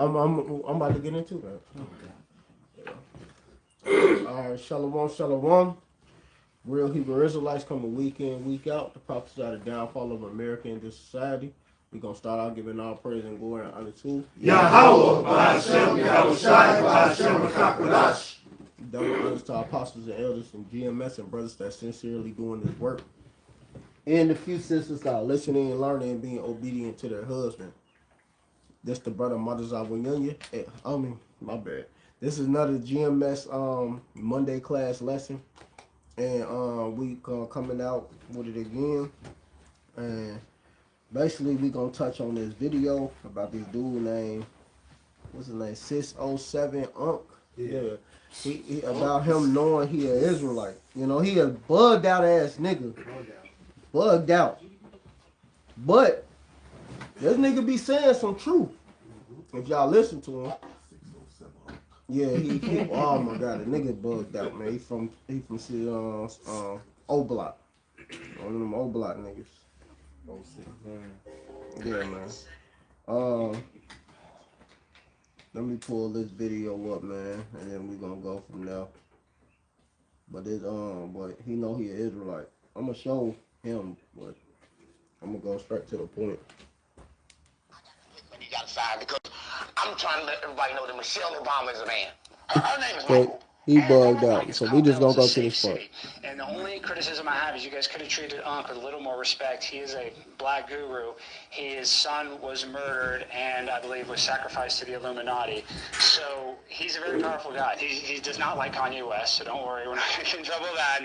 I'm about to get into that. Okay. All right, shalom. Real Hebrew Israelites coming week in, week out. The prophets are the downfall of America in this society. We're going to start out giving all praise and glory and honor to Yahweh, Ba'ashem, Yahushai, Ba'ashem, Makakwadash. double honors to our apostles and elders and GMS and brothers that sincerely doing this work. And the few sisters that are listening and learning and being obedient to their husband. This the brother Madazawa Wunyanya. My bad. This is another GMS Monday class lesson. And we coming out with it again. And basically we gonna touch on this video about this dude named, what's his name, 607 Unk. Yeah. He about him knowing he an Israelite. You know, he a bugged out ass nigga. Bugged out. But this nigga be saying some truth. If y'all listen to him. Yeah, he oh my god, the nigga bugged out, man. He from O Block. One of them O Block niggas. Yeah, man. Let me pull this video up, man, and then we gonna go from there. But he know he an Israelite. I'm gonna show him, but I'm gonna go straight to the point. You got to sign because I'm trying to let everybody know that Michelle Obama is a man. Her name is Michael. He bugged out, so we just gonna go to this part. And the only criticism I have is you guys could have treated Unc with a little more respect. He is a black guru. His son was murdered and I believe was sacrificed to the Illuminati. So he's a very powerful guy. He does not like Kanye West, so don't worry, we're not going to get in trouble with that.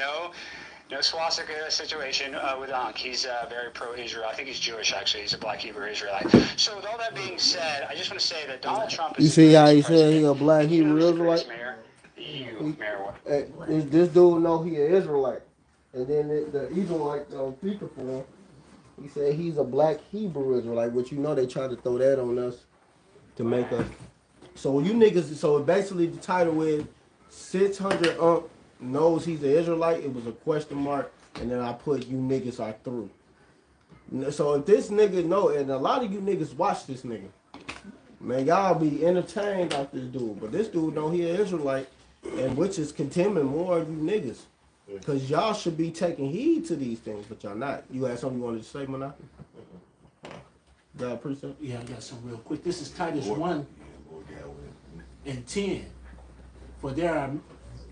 No swastika situation with Ankh. He's very pro-Israel. I think he's Jewish, actually. He's a black Hebrew Israelite. So with all that being said, I just want to say that Donald Trump is... You see how he said he a black Hebrew Israelite? This dude know he an Israelite. And then the Israelite speaker for him, he said he's a black Hebrew Israelite, which you know they tried to throw that on us to make us... So you niggas... So basically the title is 600 knows he's an Israelite. It was a question mark, and then I put you niggas are through. So if this nigga know, and a lot of you niggas watch this nigga, man, y'all be entertained off this dude. But this dude know he an Israelite, and which is condemning more of you niggas, because y'all should be taking heed to these things, but y'all not. You had something you wanted to say, Mana? God, precept? Yeah, I got some real quick. This is Titus 1 and 10.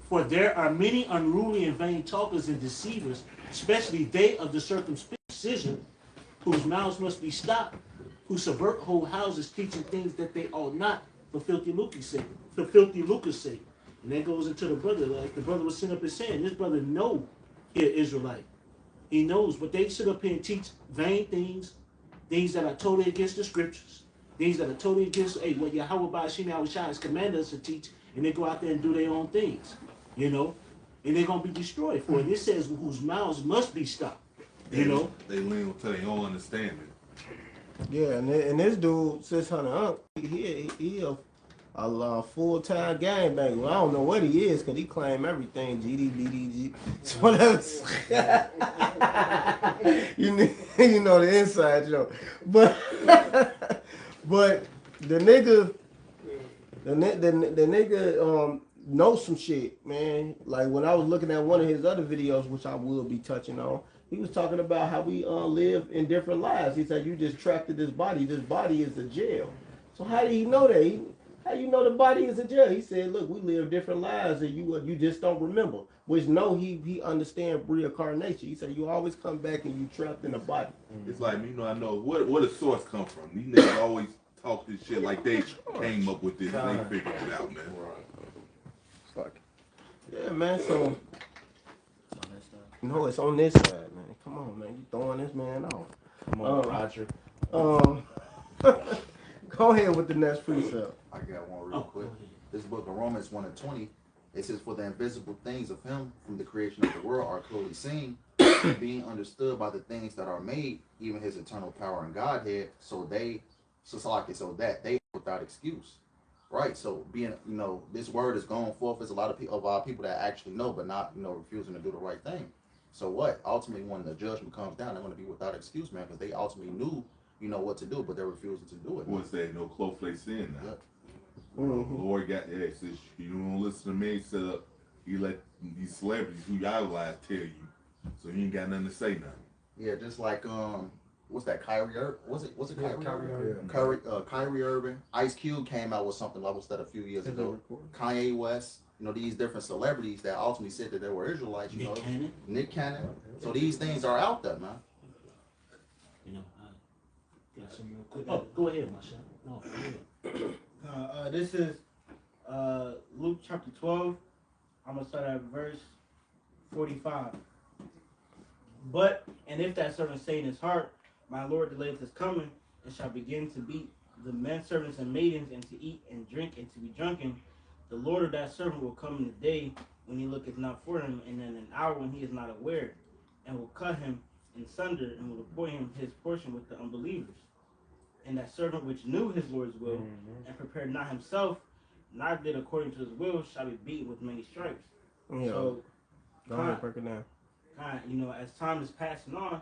For there are many unruly and vain talkers and deceivers, especially they of the circumcision, whose mouths must be stopped, who subvert whole houses, teaching things that they ought not, for filthy lucre's sake. And that goes into the brother, like the brother was sitting up and saying, this brother know he an Israelite. He knows, but they sit up here and teach vain things that are totally against the scriptures, things that are totally against what Yahweh Ba'ashem Yahushua has commanded us to teach, and they go out there and do their own things. You know, and they're gonna be destroyed for it. It says whose mouths must be stopped. You know, they lean to their own understanding. Yeah, and this dude, 600 he a full-time gangbanger. I don't know what he is because he claim everything. GDBDG, whatever. you know the inside joke, but the nigga know some shit, man. Like when I was looking at one of his other videos, which I will be touching on, he was talking about how we live in different lives. He said you just trapped to this body. This body is a jail. So how do you know that? How you know the body is a jail? He said, look, we live different lives and you just don't remember. Which no, he understands reincarnation. He said you always come back and you trapped in a body. It's like, you know, I know where the source come from. These niggas always talk this shit like they came up with this and they figured it out, man. Fuck. Yeah, man, so no, it's on this side, man. Come on, man. You throwing this man off. Come on, Roger. Go ahead with the next precept. I got one real quick. This book of Romans 1 and 20. It says, for the invisible things of him from the creation of the world are clearly seen, being understood by the things that are made, even his eternal power and Godhead, so that they without excuse. Right, so being, you know, this word is going forth. There's a lot of our people that actually know, but not, you know, refusing to do the right thing. So what? Ultimately, when the judgment comes down, they're going to be without excuse, man, because they ultimately knew, what to do, but they're refusing to do it. What's that? No close sin now. Yep. Mm-hmm. The Lord got that. Says you don't listen to me. Set up. He let these celebrities who y'all lies tell you, so he ain't got nothing to say now. Yeah, just like what's that? Kyrie Irving? Was it Kyrie? Kyrie Irving? Irving. Kyrie Irving. Ice Cube came out with something like that a few years ago. Kanye West. These different celebrities that ultimately said that they were Israelites. Nick Cannon. So these things are out there, man. I got some real quick. Oh, go ahead, Marshall. No, go ahead. This is Luke chapter 12. I'm going to start at verse 45. And if that servant say in his heart, my Lord delayeth his coming, and shall begin to beat the men servants and maidens, and to eat and drink, and to be drunken, the Lord of that servant will come in the day when he looketh not for him, and in an hour when he is not aware, and will cut him in sunder, and will appoint him his portion with the unbelievers. And that servant which knew his Lord's will, and prepared not himself, neither did according to his will, shall be beaten with many stripes. Yeah. So, go ahead, break it down. As time is passing on,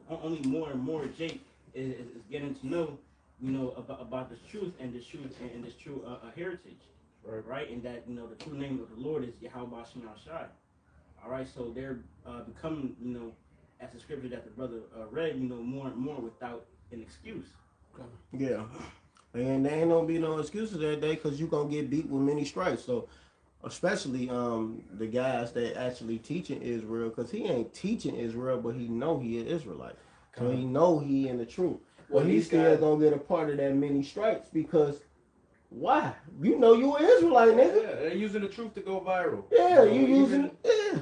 only more and more Jake is getting to know, about this truth and this true heritage, right? And that the true name of the Lord is Yahweh Shem Shai. All right, so they're becoming, as the scripture that the brother read, more and more without an excuse. Yeah, and there ain't gonna be no excuses that day because you gonna get beat with many stripes. So, especially the guys that actually teaching Israel, because he ain't teaching Israel, but he know he is Israelite, so he know he in the truth. Well, he's still gonna get a part of that many stripes because why? You an Israelite, nigga. Yeah, they're using the truth to go viral. Yeah, you using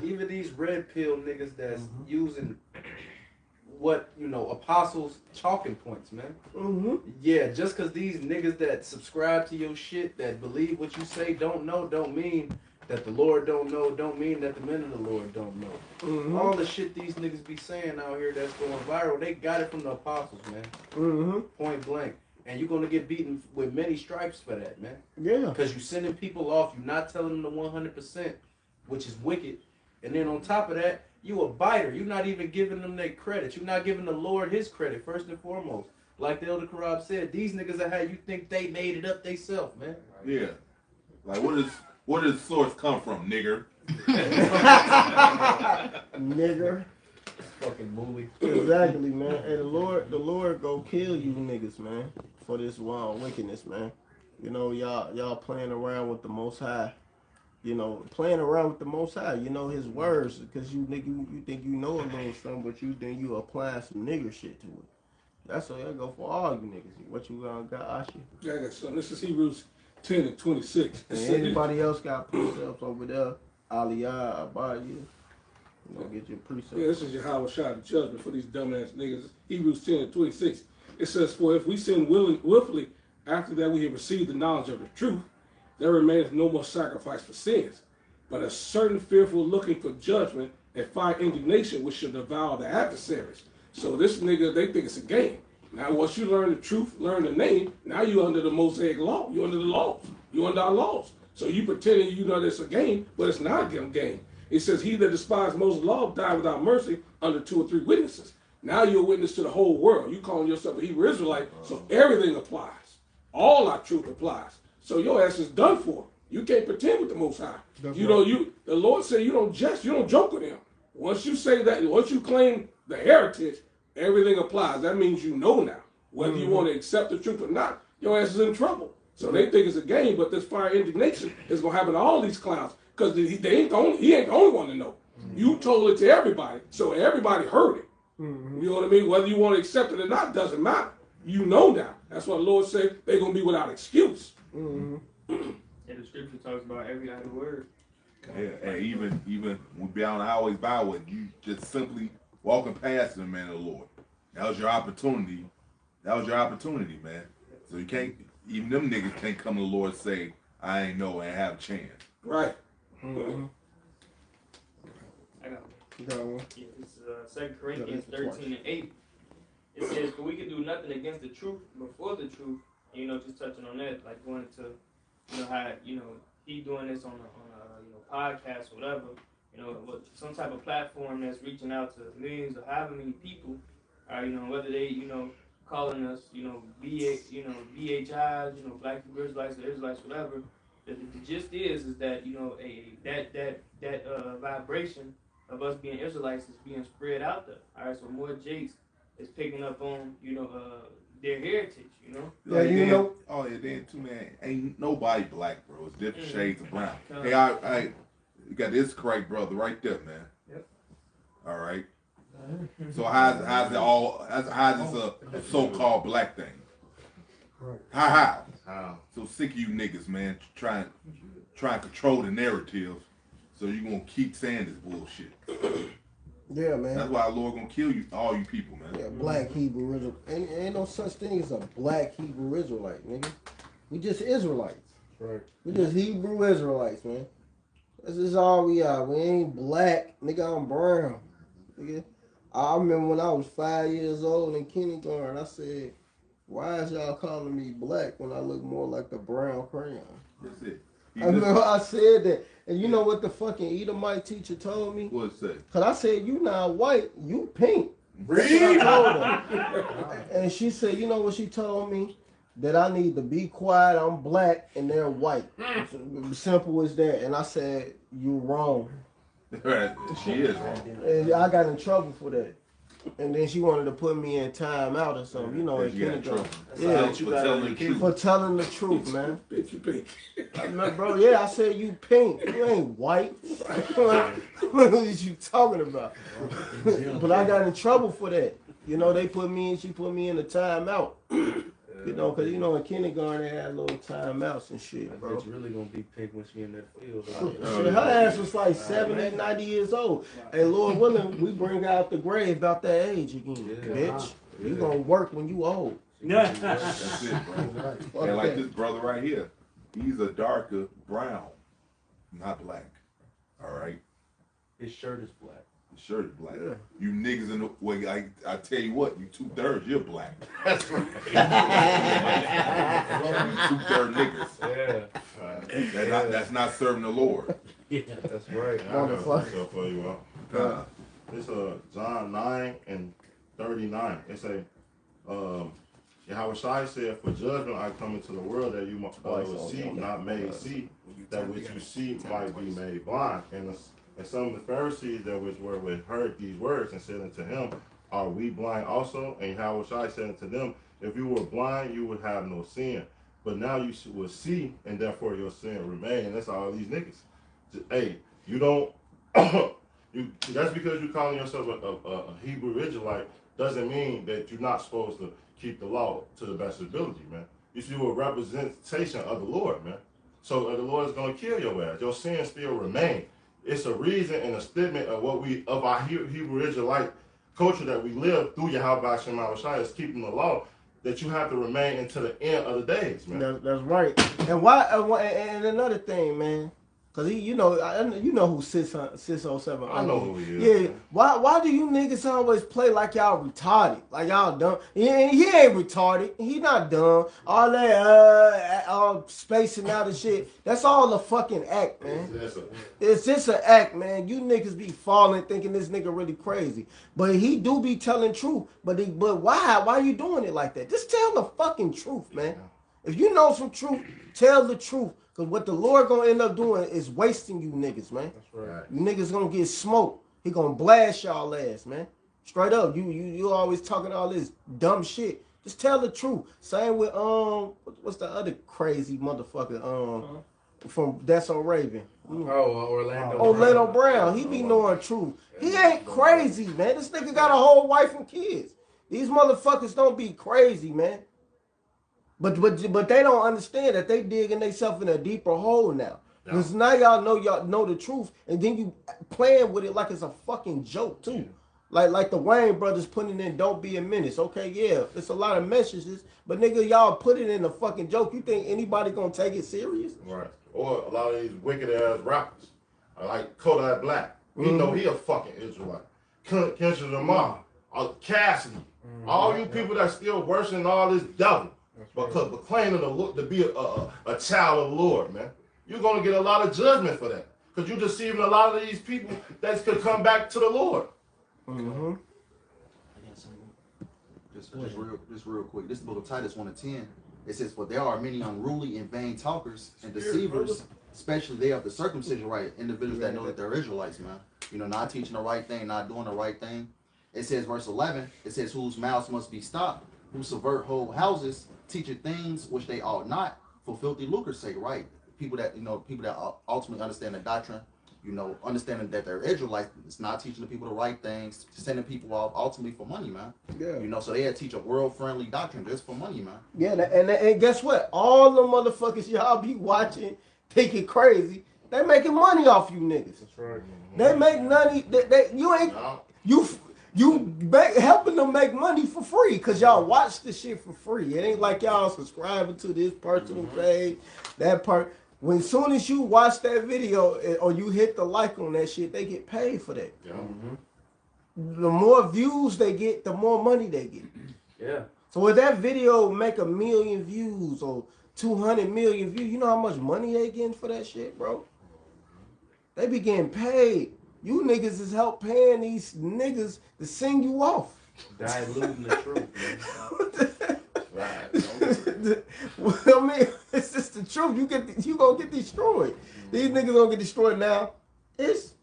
even these red pill niggas that's using what apostles talking points, man. Mm-hmm. Yeah, just because these niggas that subscribe to your shit, that believe what you say, don't mean that the Lord don't know, don't mean that the men of the Lord don't know. Mm-hmm. All the shit these niggas be saying out here that's going viral, they got it from the apostles, man. Mm-hmm. Point blank. And you're gonna get beaten with many stripes for that, man. Yeah. Because you're sending people off, you're not telling them the 100%, which is wicked. And then on top of that, you a biter. You're not even giving them their credit. You're not giving the Lord his credit, first and foremost. Like the Elder Karab said, these niggas are how you think they made it up theyself, man. Yeah. Like, where does the source come from, nigger? Nigger. Fucking bully. Exactly, man. Hey, the Lord go kill you niggas, man, for this wild wickedness, man. Y'all playing around with the Most High. Playing around with the Most High. His words, because you think you know a little something, but you think you applying some nigger shit to it. That's what I go for all you niggas. What you got, Ashi? Yeah, I got something. This is Hebrews 10 and 26. And anybody else got precepts over there? Aliyah, Abaya. Get your precepts. Yeah, this is Yahweh Shai, the judgment for these dumbass niggas. Hebrews 10 and 26. It says, for if we sin willfully, after that we have received the knowledge of the truth, there remaineth no more sacrifice for sins, but a certain fearful looking for judgment and fire indignation which shall devour the adversaries. So this nigga, they think it's a game. Now once you learn the truth, learn the name, now you under the Mosaic law. You under the laws. You under our laws. So you pretending it's a game, but it's not a game. It says, he that despised Moses' law died without mercy under 2 or 3 witnesses. Now you're a witness to the whole world. You calling yourself a Hebrew Israelite, so everything applies. All our truth applies. So your ass is done for. You can't pretend with the Most High. The Lord said you don't joke with him. Once you say that, once you claim the heritage, everything applies. That means you know now. Whether you want to accept the truth or not, your ass is in trouble. So they think it's a game, but this fire indignation is going to happen to all these clowns. Because he ain't the only one to know. You told it to everybody, so everybody heard it. You know what I mean? Whether you want to accept it or not doesn't matter. You know now. That's why the Lord said they're going to be without excuse. And the scripture talks about every other word. Yeah, and even when we be on the highways, byways, you just simply walking past the man of the Lord. That was your opportunity. Man. So you can't, even them niggas can't come to the Lord and say, I ain't know and have a chance. Right. I got one. Yeah, this is 2 Corinthians 13 and 8. It says, but we can do nothing against the truth before the truth. And, just touching on that, like going to, how, he doing this on a podcast or whatever, some type of platform that's reaching out to millions or however many people, whether they, calling us, BHIs, Black Hebrew Israelites, or Israelites, whatever. The gist is that that vibration of us being Israelites is being spread out there. All right, so more Jakes is picking up on their heritage. Yeah, you know. Oh yeah, then too, man. Ain't nobody black, bro. It's different shades of brown. Come. Hey, I you got this correct, brother, right there, man. Yep. All right. So how's it all? How's this a so-called black thing? How? So sick of you niggas, man, trying to control the narrative. So you gonna keep saying this bullshit. Yeah, man. That's why our Lord gonna kill you, all you people, man. Yeah, black Hebrew Israelite. Ain't no such thing as a black Hebrew Israelite, nigga. We just Israelites. Right. We just Hebrew Israelites, man. This is all we are. We ain't black, nigga. I'm brown, nigga. I remember when I was 5 years old in kindergarten, I said, "Why is y'all calling me black when I look more like the brown crayon?" That's it. I remember I said that. And you know what the fucking Edomite teacher told me? What's that? Because I said, "You not white, you pink." Read. I told her. And she said, you know what she told me? That I need to be quiet, I'm black, and they're white. Simple as that. And I said, "You wrong." She is wrong. And I got in trouble for that. And then she wanted to put me in time out or something, in kindergarten. Yeah, for telling the truth, man. Bitch, you pink. Bro, yeah, I said you pink. You ain't white. What are you talking about? But I got in trouble for that. She put me in the timeout. Because in kindergarten they had little timeouts and shit, bro. It's really gonna be pink when she in that field. Shit, her ass was like 70, 90 years old. And Lord willing, we bring her out the grave about that age again, bitch. You gonna work when you old. That's it, bro. And like this brother right here, he's a darker brown, not black. All right. His shirt is black. His shirt is black. Yeah. You niggas in the way, I tell you what, you 2/3, you're black. That's right. You 2/3 niggas. Yeah. That's not serving the Lord. Yeah, that's right. I got myself for you all. It's John 9:39. It say, Yahushua said, "For judgment I come into the world that you will see, not made see, that which you see might be made blind." And some of the Pharisees that which were heard these words and said unto him, "Are we blind also?" And Yahushua said unto them, "If you were blind, you would have no sin. But now you will see, and therefore your sin remain." And that's all these niggas. Hey, you don't. That's because you're calling yourself a Hebrew Israelite doesn't mean that you're not supposed to keep the law to the best ability, man. You're a representation of the Lord, man. So the Lord is going to kill your ass. Your sins still remain. It's a reason and a statement of our Hebrew Israelite culture that we live through Yahweh Shema Shai is keeping the law, that you have to remain until the end of the days, man. That's right. And why? And another thing, man. Cause you know who 607. I know who he is. Yeah. Why do you niggas always play like y'all retarded? Like y'all dumb? He ain't retarded. He not dumb. All that all spacing out and shit. That's all a fucking act, man. It's just an act, man. You niggas be falling thinking this nigga really crazy, but he do be telling truth. But why? Why you doing it like that? Just tell the fucking truth, man. If you know some truth, tell the truth. Because what the Lord going to end up doing is wasting you niggas, man. That's right. You niggas going to get smoked. He going to blast y'all ass, man. Straight up. You always talking all this dumb shit. Just tell the truth. Same with, what's the other crazy motherfucker, from That's So Raven? Orlando Brown. He be knowing truth. He ain't crazy, man. This nigga got a whole wife and kids. These motherfuckers don't be crazy, man. But they don't understand that they digging themselves in a deeper hole now. Because now y'all know the truth, and then you playing with it like it's a fucking joke too. Like the Wayne brothers putting in "Don't Be a Menace." Okay, yeah, it's a lot of messages, but nigga, y'all put it in a fucking joke. You think anybody gonna take it serious? Right. Or a lot of these wicked ass rappers, like Kodak Black. We know he a fucking Israelite. Kendrick Lamar, Cassidy, all you people that still worshiping all this devil. But claiming to be a child of the Lord, man. You're going to get a lot of judgment for that. Because you're deceiving a lot of these people that could come back to the Lord. Just Just real quick. This book of Titus 1:10. It says, "For there are many unruly and vain talkers and deceivers, especially they of the circumcision, right? Individuals that know that they're Israelites, man. You know, not teaching the right thing, not doing the right thing." It says, verse 11. It says, "Whose mouths must be stopped, who subvert whole houses, teaching things which they ought not, for filthy lucre's sake." Right? People that ultimately understand the doctrine. You know, understanding that they're Israelites, it's not teaching the people the right things, sending people off ultimately for money, man. Yeah. You know, so they had to teach a world-friendly doctrine just for money, man. Yeah, and guess what? All the motherfuckers y'all be watching, thinking crazy, they making money off you niggas. That's right. They make money. You helping them make money for free because y'all watch this shit for free. It ain't like y'all subscribing to this personal page, that part. When soon as you watch that video or you hit the like on that shit, they get paid for that. Yeah. The more views they get, the more money they get. Yeah. So if that video make 1 million views or 200 million views, you know how much money they getting for that shit, bro? They be getting paid. You niggas is help paying these niggas to sing you off. Diluting the truth, man. I mean, it's just the truth. You gonna get destroyed. These niggas gonna get destroyed now. It's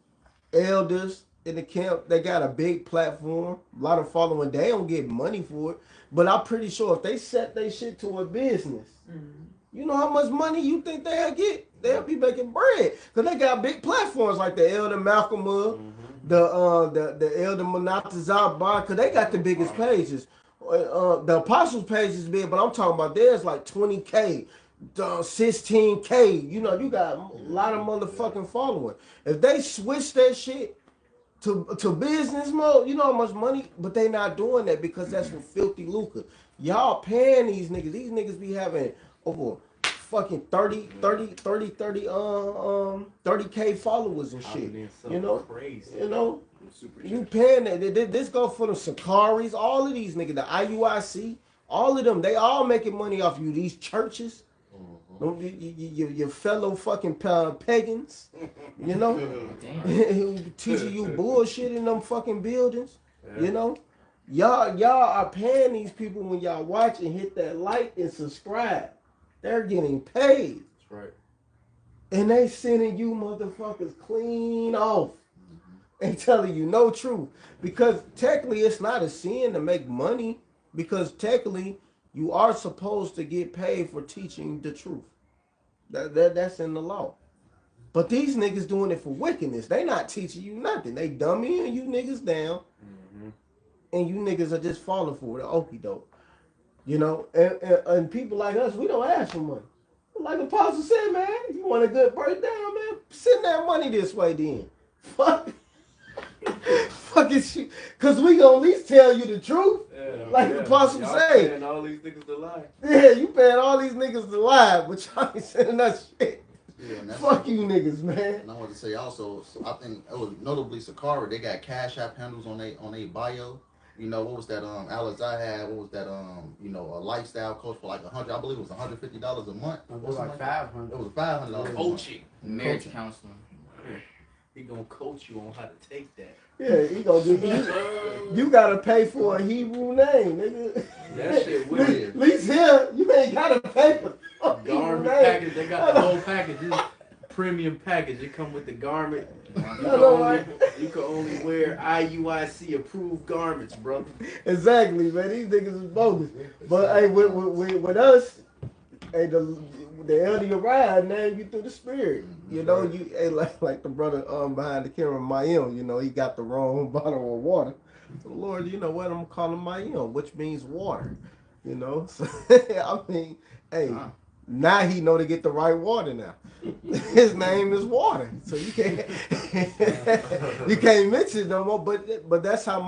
elders in the camp. They got a big platform, a lot of following. They don't get money for it, but I'm pretty sure if they set their shit to a business, you know how much money you think they'll get? They'll be making bread because they got big platforms like the Elder Malcolm, the Elder Monatazar Bar, because they got the biggest pages. The Apostles page is big, but I'm talking about theirs like 20K, 16K. You know, you got a lot of motherfucking following. If they switch that shit to business mode, you know how much money, but they not doing that because that's for filthy lucre. Y'all paying these niggas. These niggas be having over fucking 30K followers and shit. You know, crazy. You know. You paying that? This go for the Sakaris, all of these niggas, the IUIC, all of them. They all making money off you. These churches, your fellow fucking pagans, you know, teaching you bullshit in them fucking buildings. Yeah. You know, y'all are paying these people when y'all watch and hit that like and subscribe. They're getting paid. That's right. And they sending you motherfuckers clean off. And telling you no truth. Because technically it's not a sin to make money. Because technically you are supposed to get paid for teaching the truth. That's in the law. But these niggas doing it for wickedness. They not teaching you nothing. They dummying you niggas down. And you niggas are just falling for it. Okie doke. You know, and people like us, we don't ask for money. Like the apostle said, man, you want a good breakdown, man? Send that money this way then. Fuck. Fucking shit. Cause we gonna at least tell you the truth. Yeah, like the apostle say. Paying all these niggas to lie. Yeah, you paying all these niggas to lie, but y'all ain't sending us shit. Yeah, fuck you niggas, man. And I want to say also, so I think it was notably Sakara, they got Cash App handles on their bio. You know, what was that Alex I had, what was that you know, a lifestyle coach for like $100, I believe it was $150 a month. It was like $500. It was $500. Coaching. Marriage counseling. He gonna coach you on how to take that. Yeah, he gonna do. You gotta pay for a Hebrew name, nigga. That shit weird. At least here, you ain't gotta pay for a garment package. They got the whole package. This premium package. It come with the garment. You can only wear IUIC approved garments, brother. Exactly, man. These niggas is bogus. But hey, with us, hey, the elder Uriah named you through the spirit. You know, you like the brother behind the camera, Mayim, you know, he got the wrong bottle of water. So Lord, you know what, I'm calling Mayim, which means water. You know? So I mean, hey, now he know to get the right water now. His name is water. So you can't you can't mix it no more. But that's how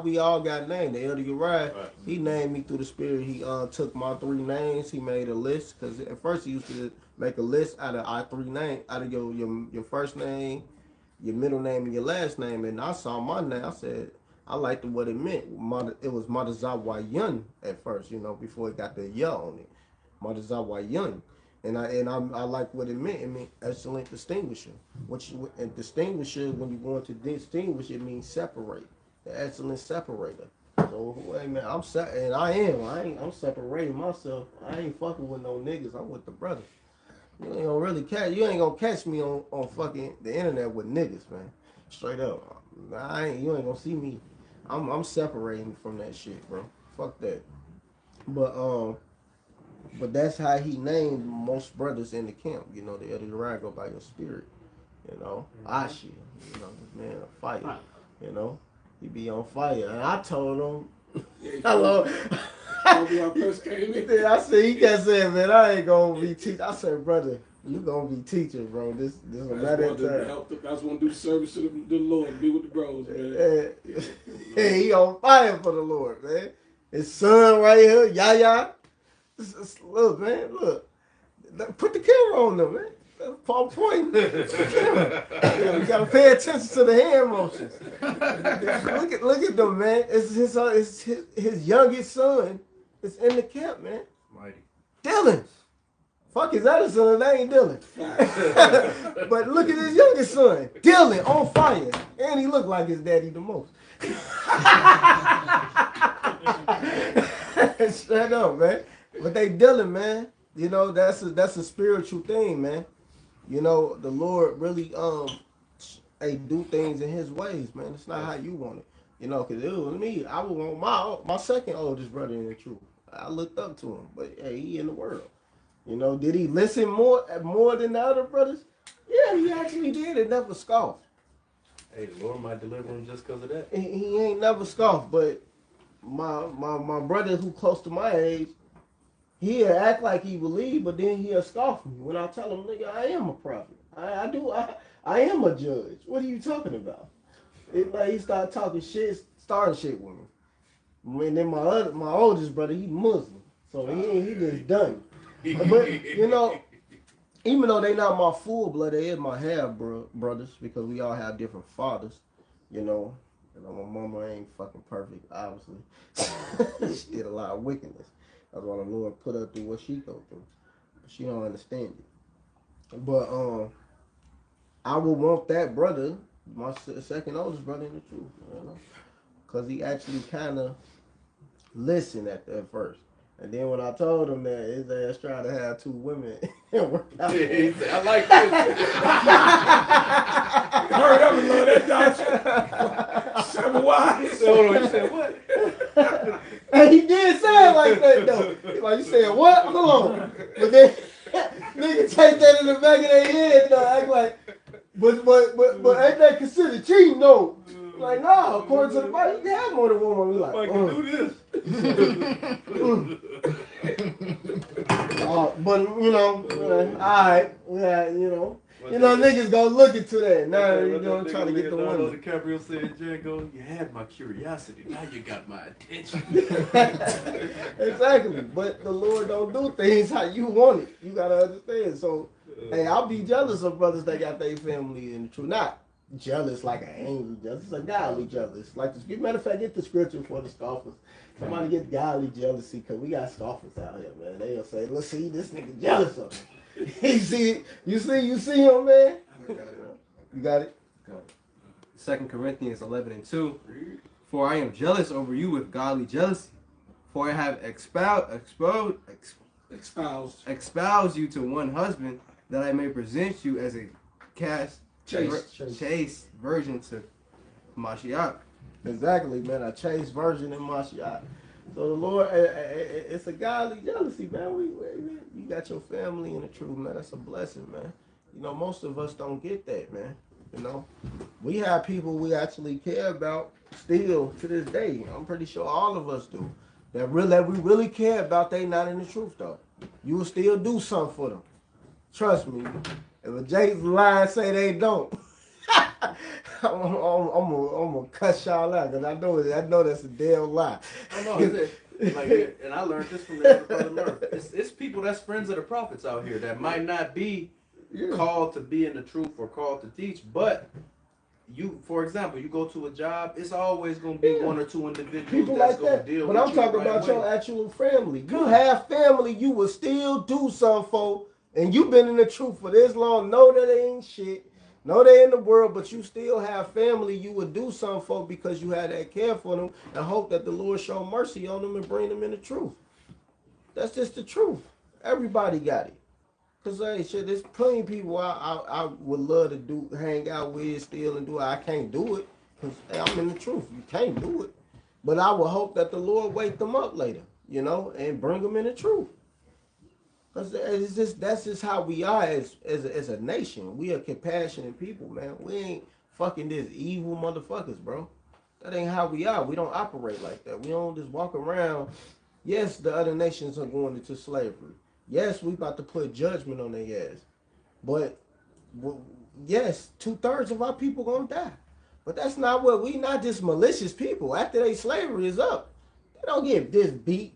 we all got named. The elder Uriah, he named me through the spirit. He took my 3 names. He made a list because at first he used to make a list out of our 3 names, out of your first name, your middle name, and your last name. And I saw my name. I said I liked what it meant. It was Madazawa Yun at first, you know, before it got the ya on it. Madazawa Yun. And I like what it meant. It meant excellent distinguisher. And distinguisher, when you go into distinguish, it means separate. The excellent separator. So, hey man, I'm separating myself. I ain't fucking with no niggas. I'm with the brothers. You ain't gonna really catch. You ain't gonna catch me on fucking the internet with niggas, man. Straight up. You ain't gonna see me. I'm separating from that shit, bro. Fuck that. But that's how he named most brothers in the camp. You know, the Elder go by your spirit. You know, Ashi. You know, this man on fire. You know, he be on fire. And I told him, hello. When I first came in. I said, he kept saying, man, I ain't gonna be teaching. I said, brother, you gonna be teaching, bro. This is a matter of time. I just want to do the service to the Lord and be with the bros, man. Hey, he on fire for the Lord, man. His son right here, Yaya. Look, man, look. Put the camera on them, man. Paul point. You gotta pay attention to the hand motions. Look at them, man. It's his youngest son. It's in the camp, man. Mighty. Dylan. Fuck his other son, that ain't Dylan. But look at his youngest son, Dylan, on fire. And he look like his daddy the most. Straight up, man. But they Dylan, man. You know, that's a spiritual thing, man. You know, the Lord really do things in his ways, man. It's not how you want it. You know, because it was me. I would want my second oldest brother in the truth. I looked up to him. But hey, he in the world. You know, did he listen more than the other brothers? Yeah, he actually did. It never scoffed. Hey, the Lord might deliver him just because of that. He ain't never scoffed, but my brother who close to my age, he'll act like he believe, but then he'll scoff me when I tell him, nigga, I am a prophet. I am a judge. What are you talking about? He started talking shit, starting shit with me. And then my oldest brother, he Muslim, so he just done. But you know, even though they not my full blood, they is my half brothers because we all have different fathers. You know, my mama ain't fucking perfect, obviously. She did a lot of wickedness. That's why the Lord put her through what she go through. She don't understand it. But I would want that brother, my second oldest brother, in the truth, you know, because he actually kind of listened at first. And then when I told him that, his ass tried to have two women and work out. He said, I like this. Hurry up and learn that doctrine. 7 wives. So he said, what? And he did say it like that, though. Like, you said, what? Hold on. But then, niggas take that in the back of their head, though. Act like, but ain't that considered cheating, though? Like, nah, according to the Bible, you can have more than one woman. Like, I can do this. But, you know, all right, niggas gonna look into that. Now, you know, trying to get the women. DiCaprio said, Django, you had my curiosity, now you got my attention. Exactly, but the Lord don't do things how you want it. You gotta understand. So, hey, I'll be jealous of brothers that got their family in the truth. Not jealous like an angry jealous, it's a godly jealous. Like, matter of fact, get the scripture for the scoffers. Somebody get godly jealousy, because we got scoffers out here, man. They'll say, let's see, this nigga jealous of him. You see him, man? You got it? 2 Corinthians 11:2. For I am jealous over you with godly jealousy. For I have espoused you to one husband, that I may present you as a chaste virgin to Mashiach. Exactly, man. A chaste virgin in Mashiach. So the Lord, it's a godly jealousy, man. You got your family in the truth, man. That's a blessing, man. You know, most of us don't get that, man. You know, we have people we actually care about still to this day. I'm pretty sure all of us do. That we really care about, they not in the truth, though. You will still do something for them. Trust me. If a Jake's line say they don't, I'm gonna cuss y'all out, because I know that's a damn lie. I know, and I learned this from the other brother Murph. It's people that's friends of the prophets out here that might not be called to be in the truth or called to teach, but you, for example, you go to a job, it's always going to be one or two individuals people that's like going to that. deal but with I'm talking about your actual family. You have family you will still do something for, and you've been in the truth for this long. Know that ain't shit. No, they're in the world, but you still have family. You would do something for because you had that care for them and hope that the Lord show mercy on them and bring them in the truth. That's just the truth. Everybody got it. Cause hey, shit, there's plenty of people I would love to do hang out with still and do it. I can't do it because hey, I'm in the truth. You can't do it, but I would hope that the Lord wake them up later, and bring them in the truth. Cause that's just how we are as a nation. We are compassionate people, man. We ain't fucking this evil motherfuckers, bro. That ain't how we are. We don't operate like that. We don't just walk around. Yes, the other nations are going into slavery. Yes, we about to put judgment on their ass. But yes, 2/3 of our people gonna die. But that's not what we not just malicious people. After they slavery is up, they don't get this beat.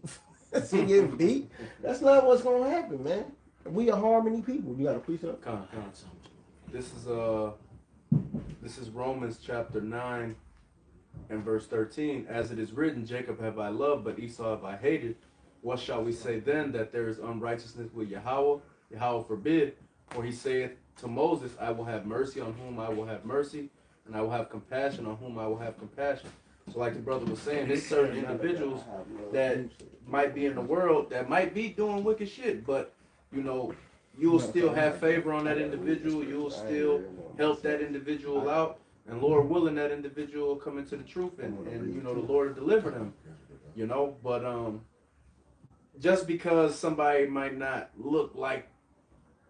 They get beat. That's not what's gonna happen, man. We are harmony people. You got a precept? This is Romans chapter 9 and verse 13. As it is written, Jacob have I loved, but Esau have I hated. What shall we say then, that there is unrighteousness with Yahweh? Yahweh forbid. For he saith to Moses, I will have mercy on whom I will have mercy, and I will have compassion on whom I will have compassion. So like the brother was saying, there's certain individuals that might be in the world that might be doing wicked shit, but you'll still have favor on that individual. You'll still help that individual out, and Lord willing, that individual will come into the truth, and the Lord will deliver them. But just because somebody might not look like,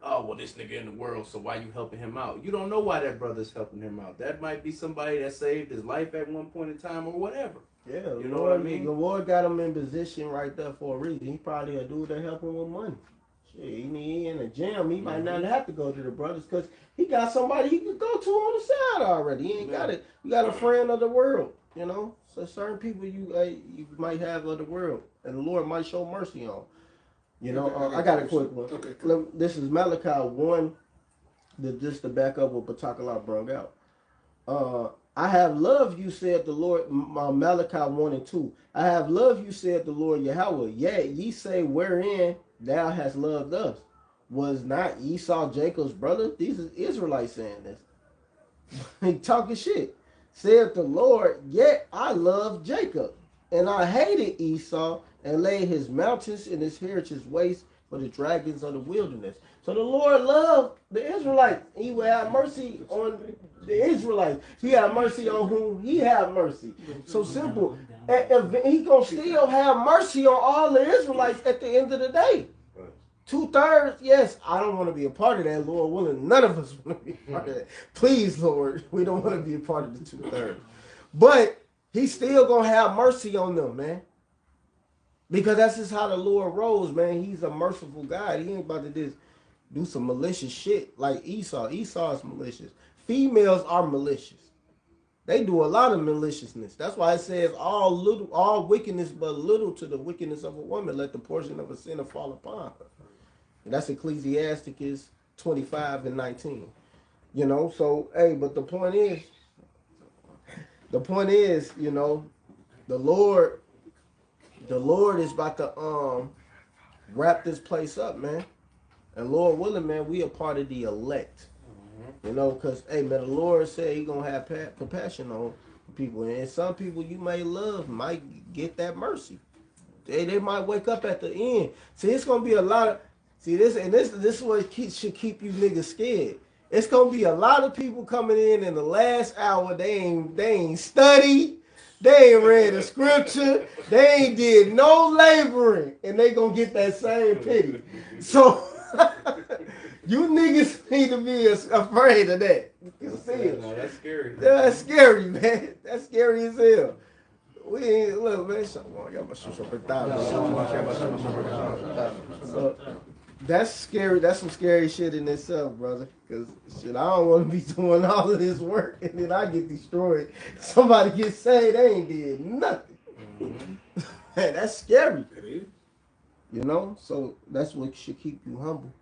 oh, well, this nigga in the world, so why you helping him out? You don't know why that brother's helping him out. That might be somebody that saved his life at one point in time or whatever. Yeah, you know what I mean? The Lord got him in position right there for a reason. He probably a dude that help him with money. Shit, he in the gym. He might not have to go to the brothers because he got somebody he could go to on the side already. He ain't got it. You got a friend of the world, So certain people you might have of the world, and the Lord might show mercy on. I got a quick one. Okay. This is Malachi 1, just to back up what Batakallah brought out. I have loved you, said the Lord, Malachi 1 and 2. I have loved you, said the Lord Yahweh. Yet ye say, wherein thou hast loved us. Was not Esau Jacob's brother? These is Israelites saying this. He talking shit. Said the Lord, yet I loved Jacob, and I hated Esau, and laid his mountains and his heritage waste for the dragons of the wilderness. So the Lord loved the Israelites. He will have mercy on the Israelites. He had mercy on whom he had mercy. So simple. And he gonna still have mercy on all the Israelites at the end of the day. 2/3, yes, I don't want to be a part of that, Lord willing. None of us want to be a part of that. Please, Lord, we don't want to be a part of the 2/3. But he's still gonna have mercy on them, man. Because that's just how the Lord rolls, man. He's a merciful God. He ain't about to just do some malicious shit like Esau. Esau is malicious. Females are malicious. They do a lot of maliciousness. That's why it says all wickedness but little to the wickedness of a woman. Let the portion of a sinner fall upon her. And that's Ecclesiasticus 25 and 19. So hey, but the point is, the Lord is about to wrap this place up, man. And Lord willing, man, we are part of the elect. Because, hey, man, the Lord said he going to have compassion on people. And some people you may love might get that mercy. They might wake up at the end. See, it's going to be a lot of... See, this is what should keep you niggas scared. It's going to be a lot of people coming in the last hour. They ain't studied. They ain't read the scripture. They ain't did no laboring. And they going to get that same pity. So... You niggas need to be afraid of that. No, that's scary. Yeah, that's scary, man. That's scary as hell. We ain't, look, man. So that's scary. That's some scary shit in itself, brother. Because shit, I don't want to be doing all of this work and then I get destroyed. Somebody gets saved, they ain't did nothing. Man, that's scary. So that's what should keep you humble.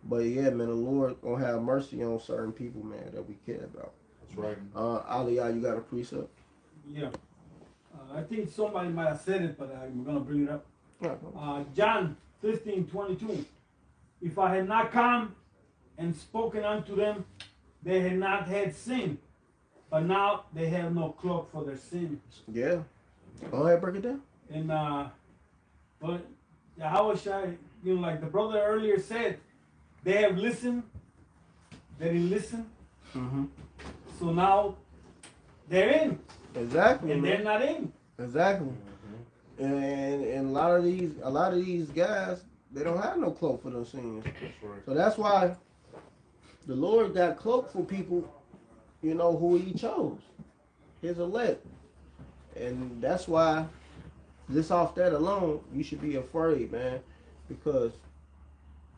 But yeah, man, the Lord gonna have mercy on certain people, man, that we care about. That's right. Aliyah, you got a precept? Yeah. I think somebody might have said it, but I'm gonna bring it up. John 15:22. If I had not come and spoken unto them they had not had sin, but now they have no cloak for their sin. Yeah. Go ahead, break it down. And but Yahweh Shai, like the brother earlier said, they have listened, they didn't listen. Mm-hmm. So now they're in. Exactly. And man. they're not in. Exactly. And a lot of these guys, they don't have no cloak for those sins. So that's why the Lord got cloak for people, who he chose, his elect. And that's why, just off that alone, you should be afraid, man. Because,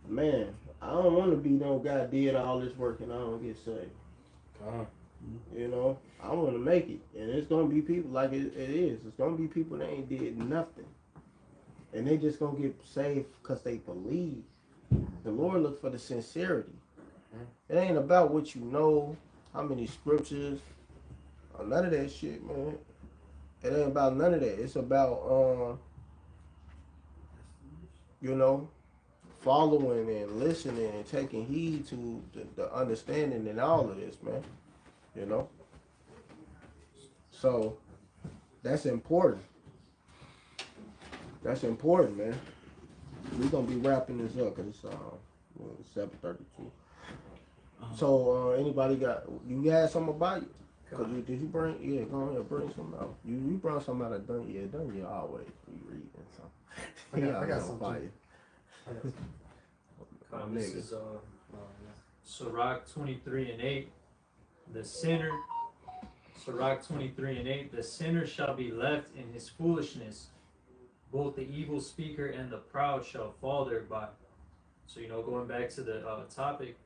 man, I don't want to be no guy did all this work and I don't get saved. I want to make it. And it's going to be people like it is. It's going to be people that ain't did nothing. And they just going to get saved because they believe. The Lord looks for the sincerity. It ain't about what you know, how many scriptures, or none of that shit, man. It ain't about none of that. It's about, following and listening and taking heed to the understanding and all of this, man. So that's important. That's important, man. We're gonna be wrapping this up because it's 7:32. So anybody you had something about it? Cause did you bring? Yeah, go ahead, bring something out. You brought something out of done. Yeah, done. You always be reading something. I got something. This is Sirach 23:8. The sinner. Sirach 23:8. The sinner shall be left in his foolishness. Both the evil speaker and the proud shall fall thereby. So going back to the topic,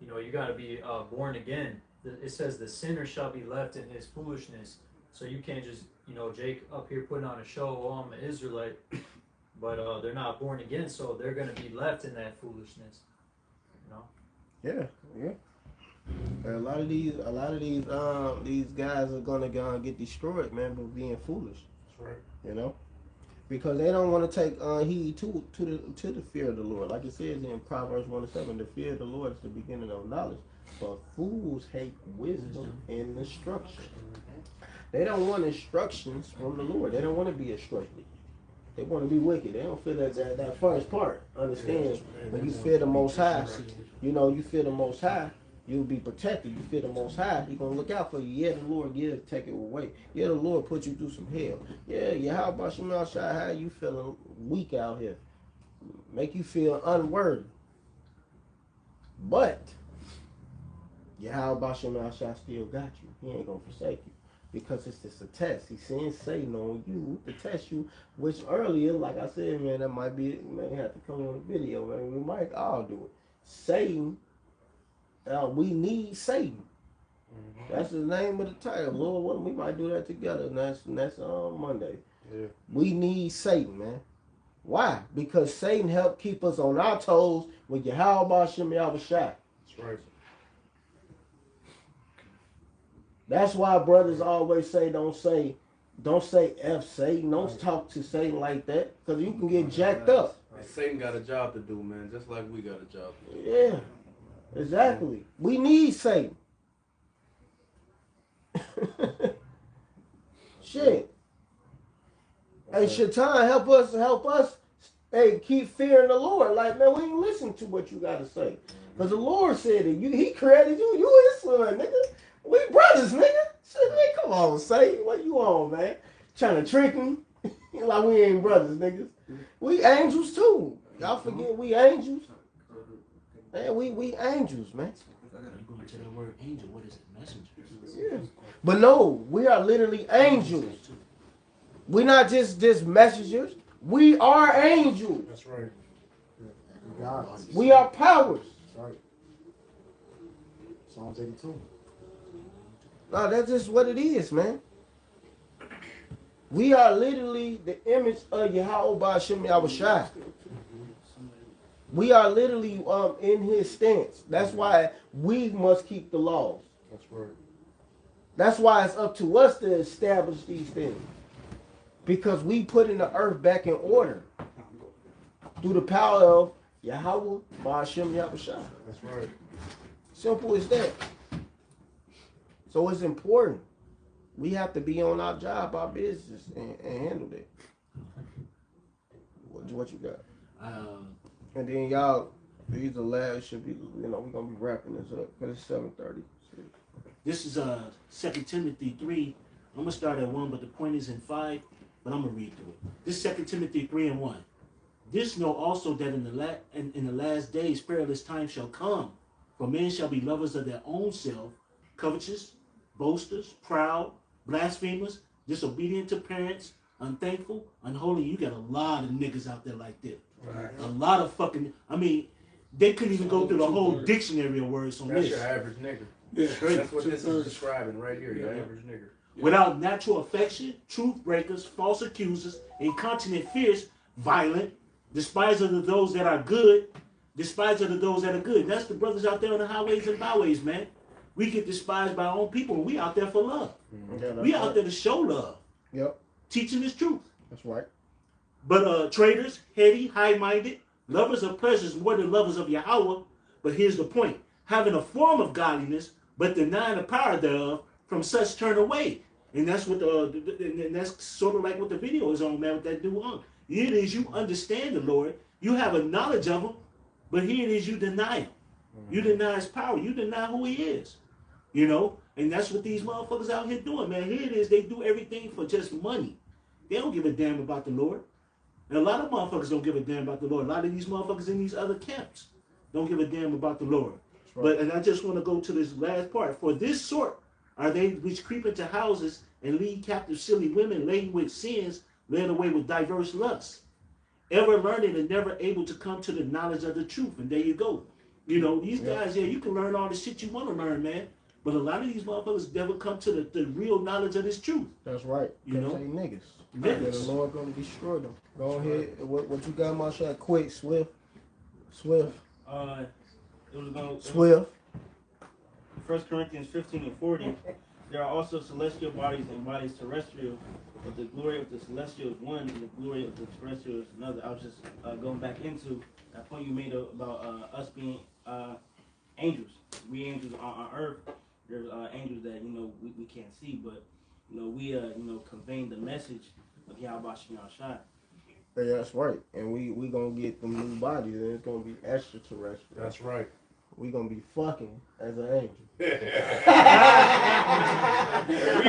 you got to be born again. It says the sinner shall be left in his foolishness. So you can't just Jake up here putting on a show. Oh, I'm an Israelite. But they're not born again, so they're going to be left in that foolishness. Yeah. And a lot of these guys are gonna get destroyed, man, for being foolish. That's right. Because they don't want to take heed to the fear of the Lord. Like it says in Proverbs 1:7, the fear of the Lord is the beginning of knowledge. But fools hate wisdom and instruction. They don't want instructions from the Lord. They don't want to be instructed. They want to be wicked. They don't feel that first part. Understand? When you fear the Most High, you fear the Most High, you'll be protected. You fear the Most High, He's going to look out for you. Yeah, the Lord take it away. Yeah, the Lord put you through some hell. Yeah, how about Shemal Shai? How you feeling weak out here? Make you feel unworthy. But, how about Shemal Shai still got you? He ain't going to forsake you. Because it's just a test. He's saying Satan on you to test you, which earlier, like I said, man, that may have to come on a video, man. We might all do it. Satan, we need Satan. That's the name of the title. Lord, we might do that together, and that's Monday. Yeah. We need Satan, man. Why? Because Satan helped keep us on our toes with Yahweh Shem Yahweh Shai. That's right. That's why brothers always say, don't say F Satan. Don't talk to Satan like that, because you can get jacked up. Satan got a job to do, man, just like we got a job to do. Yeah, exactly. We need Satan. Shit. Hey, Shaitan, help us. Hey, keep fearing the Lord. Like, man, we ain't listen to what you got to say. Because the Lord said it. He created you. You his son, nigga. We brothers, nigga. Shit, man, come on, Satan. What you on, man? Trying to trick me? Like we ain't brothers, niggas. We angels too. Y'all forget we angels? Man, we angels, man. I gotta go into the word angel. What is it? Messengers. Yeah. But no, we are literally angels. We're not just messengers. We are angels. That's right. We are powers. That's right. Psalms 82. No, that's just what it is, man. We are literally the image of Yahweh Ba'ashem Yahushai. We are literally in his stance. That's why we must keep the laws. That's right. That's why it's up to us to establish these things. Because we put in the earth back in order. Through the power of Yahweh Ba'ashem Yahushai. That's right. Simple as that. So it's important. We have to be on our job, our business, and handle that. What you got? And then y'all, these are last should be, we're gonna be wrapping this up because it's 7:30. This is 2 Timothy 3. I'm gonna start at 1, but the point is in 5. But I'm gonna read through it. This is 2 Timothy 3 and 1. This know also that in the last days perilous times shall come, for men shall be lovers of their own self, covetous, boasters, proud, blasphemers, disobedient to parents, unthankful, unholy. You got a lot of niggas out there like this. Right. A lot of fucking. I mean, they couldn't even go through the whole dictionary of words on That's this. your average nigga. Yeah. That's what this is describing right here. Your average nigga. Without natural affection, truth breakers, false accusers, incontinent, fierce, violent, despisers of those that are good, despisers of those that are good. That's the brothers out there on the highways and byways, man. We get despised by our own people, and we out there for love. Yeah, we out there to show love. Yep. Teaching this truth. That's right. But traitors, heady, high-minded, lovers of pleasures more than lovers of Yahweh. But here's the point. Having a form of godliness, but denying the power thereof, from such turn away. And that's what and that's sort of like what the video is on, man, with that dude on. Here it is, you understand the Lord, you have a knowledge of him, but here it is, you deny him. You deny his power, you deny who he is. You know, and that's what these motherfuckers out here doing, man. Here it is, they do everything for just money. They don't give a damn about the Lord. And a lot of motherfuckers don't give a damn about the Lord. A lot of these motherfuckers in these other camps don't give a damn about the Lord. Right. And I just want to go to this last part. For this sort are they which creep into houses and lead captive silly women laden with sins, led away with diverse lusts, ever learning and never able to come to the knowledge of the truth. And there you go. You know, these guys, yeah, you can learn all the shit you want to learn, man. But a lot of these motherfuckers never come to the real knowledge of this truth. That's right. You know? Say niggas. Niggas. The Lord gonna destroy them. Go ahead. What you got, my shot? Quick, swift. Swift. It was going Swift. 1 Corinthians 15 and 40. There are also celestial bodies and bodies terrestrial, but the glory of the celestial is one, and the glory of the terrestrial is another. I was just going back into that point you made about us being angels. We angels on earth. There's angels that we can't see, but we conveying the message of Yahweh Shem Shai. Yeah, that's right. And we gonna get them new bodies, and it's gonna be extraterrestrial. That's right. We gonna be fucking as an angel. We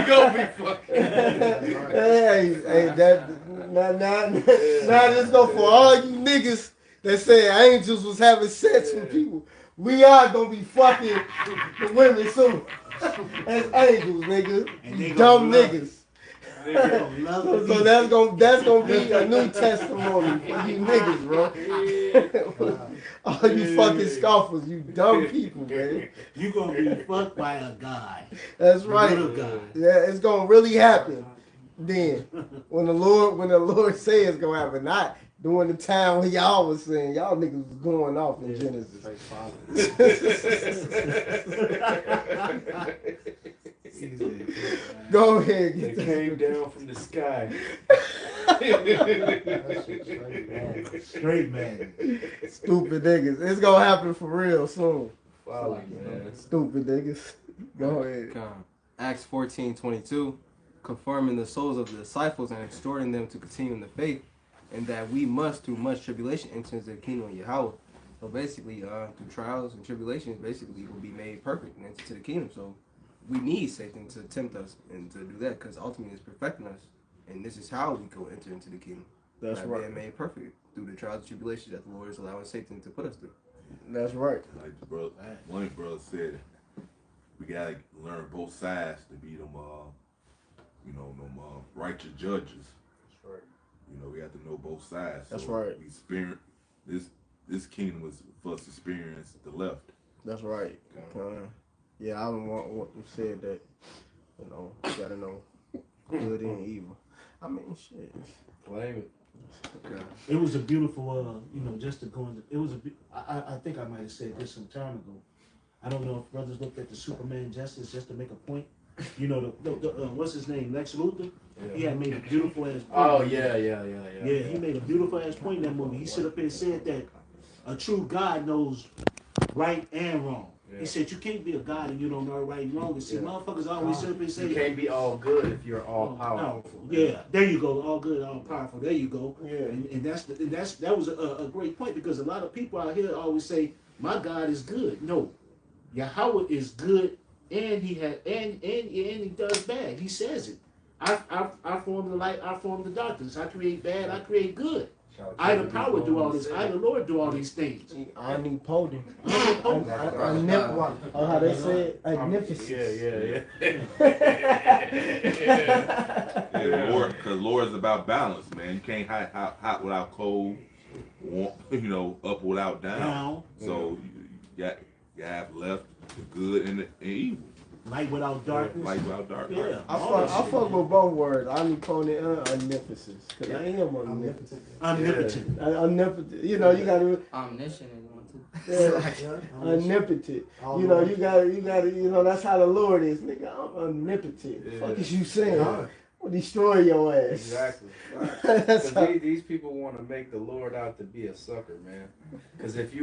gonna be fucking. Hey, now this go for all you niggas that say angels was having sex with people. We are gonna be fucking the women soon. As angels, nigga. You dumb niggas. So that's gonna be a new testimony for you niggas, bro. All you fucking scoffers, you dumb people, man. You gonna be fucked by a guy. That's right. Guy. Yeah, it's gonna really happen. Then when the Lord say it's gonna happen, not during the time when y'all was saying y'all niggas was going off in Genesis. Go ahead. It came down from the sky. Straight man. Stupid niggas. It's gonna happen for real soon. Folly, man. Stupid niggas. Go ahead. Acts 14:22, confirming the souls of the disciples and exhorting them to continue in the faith, and that we must, through much tribulation, enter into the kingdom of Yahweh. So basically, through trials and tribulations, basically, we'll be made perfect and enter to the kingdom. So we need Satan to tempt us and to do that, because ultimately it's perfecting us. And this is how we go enter into the kingdom. That's right. Being made perfect through the trials and tribulations that the Lord is allowing Satan to put us through. That's right. Like the brother, one of the brothers said, we gotta learn both sides to be them, righteous judges. That's right. We have to know both sides. That's so right. We experience this kingdom was for us to experience the left. That's right. Yeah, I don't want what you said that. You gotta know good and evil. I mean, shit. Blame it. It was a beautiful, just to go into. It was I think I might have said this some time ago. I don't know if brothers looked at the Superman Justice just to make a point. What's his name? Lex Luthor. Yeah. He had made a beautiful ass point. Oh yeah. Yeah, he made a beautiful ass point in that movie. He stood up here and said that a true God knows right and wrong. He said you can't be a God and you don't know right and wrong. And see, motherfuckers always sit up and say You can't be all good if you're all powerful. Yeah, there you go. All good, all powerful. There you go. Yeah. And that was a great point because a lot of people out here always say my God is good. No, Yahweh is good, and he does bad. He says it. I form the light. I form the darkness. I create bad. I create good. I the power do all this. I the Lord do all these things. Omnipotent. Omnipotent. Oh, how they say it? Magnificent. Yeah, Lord, because Lord is about balance, man. You can't hot without cold, warm, up without down. So you have left the good and the evil. Light without darkness. Light without darkness. Yeah. I fuck with both words, omnipotent and omnipotence. Because I am omnipotent. Omnipotent. Omnipotent. You gotta. Omniscient is one too. Yeah. Omnipotent. You gotta, that's how the Lord is. Nigga, I'm omnipotent. Yeah. Fuck is you saying? I'll destroy your ass. Exactly. That's how, These people want to make the Lord out to be a sucker, man. Because if the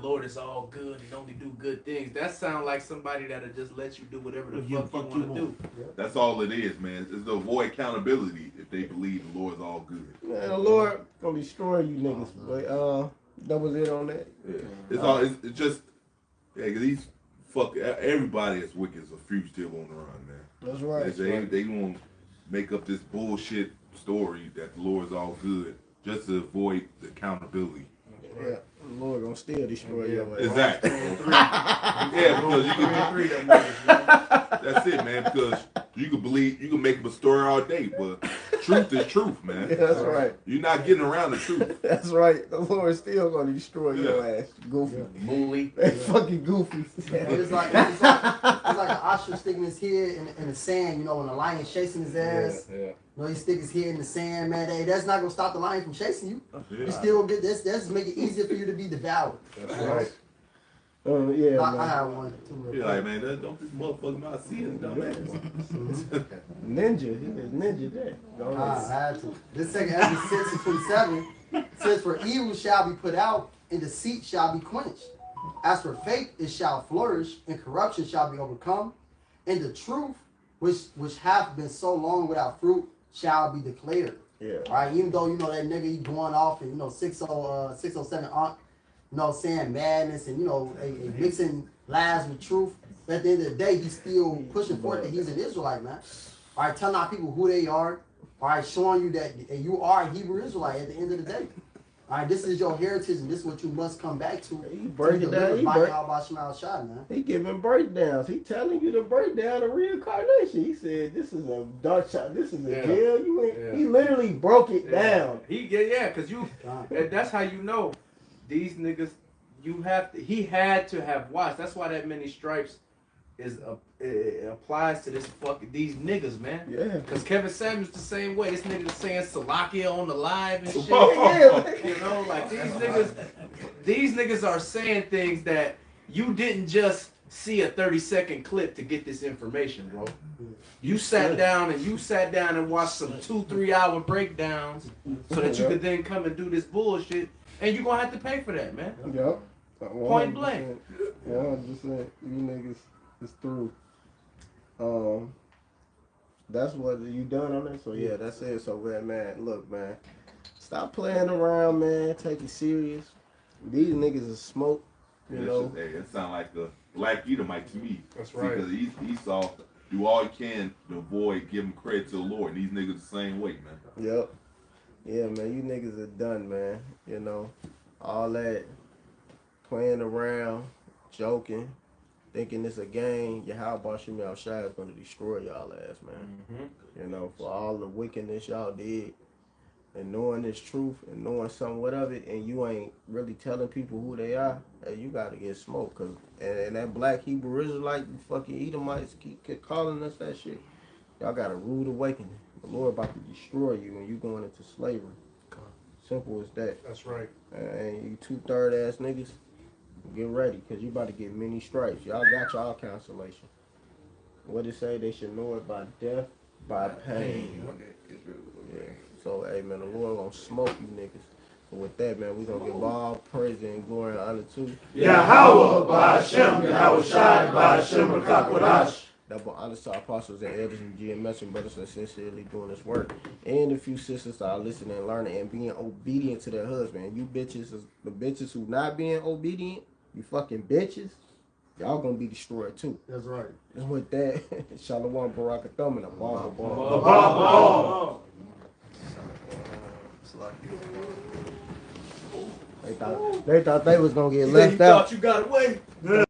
Lord is all good and only do good things, that sounds like somebody that'll just let you do whatever the fuck you want to do. That's all it is, man. It's to avoid accountability if they believe the Lord's all good. man, the Lord gonna destroy you niggas. But that was it on that. Yeah. It's just these everybody is wicked is a fugitive on the run, man. That's right. They gonna make up this bullshit story that the Lord's all good just to avoid the accountability. Yeah, the Lord gonna still destroy your ass. Exactly. Yeah, because you can. That's it, man. Because you can make up a story all day, but truth is truth, man. Yeah, that's right. You're not getting around the truth. That's right. The Lord's still gonna destroy your ass, goofy. Bully. Fucking goofy. It's like an ostrich sticking his head in the sand, when a lion chasing his ass. He stick his head in the sand, man. Hey, that's not gonna stop the lion from chasing you. You still get this. That's make it easier for you to be devoured. That's right. Yeah, I have one too. You're like, man, don't this motherfucker not see it, dumbass. Ninja, he is ninja there. I had to. This second Ezra 6 and 27 says, "For evil shall be put out, and deceit shall be quenched. As for faith, it shall flourish, and corruption shall be overcome, and the truth, which hath been so long without fruit, shall be declared." Yeah. All right. Even though that nigga he going off and 607 saying madness and mixing lies with truth. But at the end of the day, he's still pushing forth that he's an Israelite, man. All right, telling our people who they are. All right, showing you that you are a Hebrew Israelite at the end of the day. All right, this is your heritage, and this is what you must come back to. He breaking down. He giving breakdowns. He telling you the breakdown of reincarnation. He said, "This is a dark shot. This is a jail." He literally broke it down. Because and that's how you know these niggas. He had to have watched. That's why that many stripes it applies to these niggas, man. Yeah. Because Kevin Samuels the same way. This nigga saying Salakia on the live and shit. Like these niggas are saying things that you didn't just see a 30-second clip to get this information, bro. You sat down and watched some 2-3 hour breakdowns so that you could then come and do this bullshit, and you're gonna have to pay for that, man. Yep. Point blank. Yeah, 100%. You niggas is through. That's what you done on that. So yeah, that's it. So man, look, man, stop playing around, man. Take it serious. These niggas is smoke. It sound like a black Edomite to me. That's right. Because Esau do all he can to avoid giving credit to the Lord. And these niggas the same way, man. Yep. Yeah, man, you niggas are done, man. All that playing around, joking, thinking it's a game. Yahweh Shem Shai is going to destroy y'all ass, man. Mm-hmm. For all the wickedness y'all did, and knowing this truth and knowing somewhat of it, and you ain't really telling people who they are, hey, you got to get smoked. And that black Hebrew Israelite, you fucking Edomites keep calling us that shit. Y'all got a rude awakening. The Lord about to destroy you and you going into slavery. Simple as that. That's right. And you 2/3 ass niggas, get ready, because you about to get many stripes. Y'all got y'all cancellation. What it say? They should know it by death, by pain. Yeah. So, hey, man, the Lord gonna smoke you niggas. But with that, man, we're gonna give all praise and glory and honor to Yahweh Ba'Shem, Yahweh Shai Ba'Shem Rakakwadash. double honor to our apostles and elders and GMS and brothers that sincerely doing this work. And a few sisters that are listening and learning and being obedient to their husband. You bitches, the bitches who not being obedient, you fucking bitches, y'all gonna be destroyed too. That's right. And with that, Shalom Barakathum and a bomb. They thought they was gonna get left out. You got away.